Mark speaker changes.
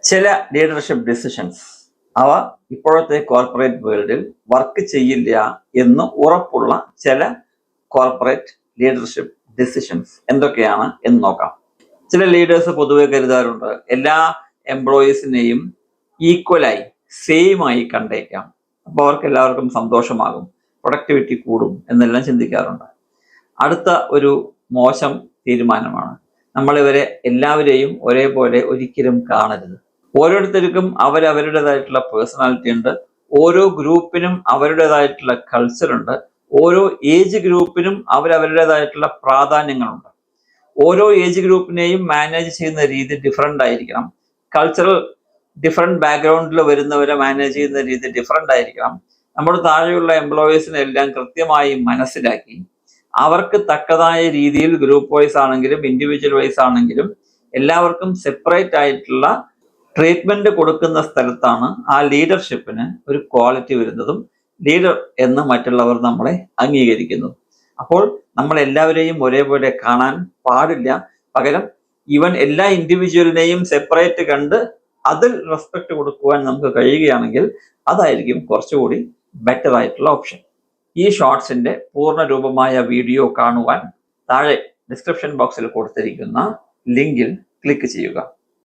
Speaker 1: ചില leadership decisions അവ ഇപ്പോഴത്തെ കോർപ്പറേറ്റ് വേൾഡിൽ വർക്ക് ചെയ്യില്ല എന്ന് ഉറപ്പുള്ള ചില കോർപ്പറേറ്റ് ലീഡർഷിപ്പ് ഡിസിഷൻസ് എന്തൊക്കെയാണ് എന്ന് നോക്കാം. ചില ലീഡേഴ്സ് പൊതുവെ കരുതാറുണ്ട് എല്ലാ എംപ്ലോയീസിനെയും ഈക്വലായി സെയിം ആയി കണ്ടേക്കാം, അപ്പോൾ അവർക്ക് എല്ലാവർക്കും സന്തോഷമാകും, പ്രൊഡക്ടിവിറ്റി കൂടും എന്നെല്ലാം ചിന്തിക്കാറുണ്ട്. അടുത്ത ഒരു മോശം തീരുമാനമാണ് നമ്മളിവരെ എല്ലാവരെയും ഒരേപോലെ ഒരിക്കലും കാണരുത്. ഓരോരുത്തർക്കും അവരവരുടേതായിട്ടുള്ള പേഴ്സണാലിറ്റി ഉണ്ട്, ഓരോ ഗ്രൂപ്പിനും അവരുടേതായിട്ടുള്ള കൾച്ചർ ഉണ്ട്, ഓരോ ഏജ് ഗ്രൂപ്പിനും അവരവരുടേതായിട്ടുള്ള പ്രാധാന്യങ്ങളുണ്ട്. ഓരോ ഏജ് ഗ്രൂപ്പിനെയും മാനേജ് ചെയ്യുന്ന രീതി ഡിഫറെൻ്റ് ആയിരിക്കണം. കൾച്ചറൽ ഡിഫറെൻറ്റ് ബാക്ക്ഗ്രൗണ്ടിൽ വരുന്നവരെ മാനേജ് ചെയ്യുന്ന രീതി ഡിഫറെൻ്റ് ആയിരിക്കണം. നമ്മുടെ താഴെയുള്ള എംപ്ലോയീസിനെ എല്ലാം കൃത്യമായി മനസ്സിലാക്കി അവർക്ക് തക്കതായ രീതിയിൽ ഗ്രൂപ്പ് വൈസ് ആണെങ്കിലും ഇൻഡിവിജ്വൽ വൈസ് ആണെങ്കിലും എല്ലാവർക്കും സെപ്പറേറ്റ് ആയിട്ടുള്ള ട്രീറ്റ്മെന്റ് കൊടുക്കുന്ന സ്ഥലത്താണ് ആ ലീഡർഷിപ്പിന് ഒരു ക്വാളിറ്റി വരുന്നതും ലീഡർ എന്ന് മറ്റുള്ളവർ നമ്മളെ അംഗീകരിക്കുന്നു. അപ്പോൾ നമ്മൾ എല്ലാവരെയും ഒരേപോലെ കാണാൻ പാടില്ല, പകരം ഈവൻ എല്ലാ ഇൻഡിവിജ്വലിനെയും സെപ്പറേറ്റ് കണ്ട് അതിൽ റെസ്പെക്ട് കൊടുക്കുവാൻ നമുക്ക് കഴിയുകയാണെങ്കിൽ അതായിരിക്കും കുറച്ചുകൂടി ബെറ്റർ ആയിട്ടുള്ള ഓപ്ഷൻ. ഈ ഷോർട്സിന്റെ പൂർണ്ണ രൂപമായ വീഡിയോ കാണുവാൻ താഴെ ഡിസ്ക്രിപ്ഷൻ ബോക്സിൽ കൊടുത്തിരിക്കുന്ന ലിങ്കിൽ ക്ലിക്ക് ചെയ്യുക.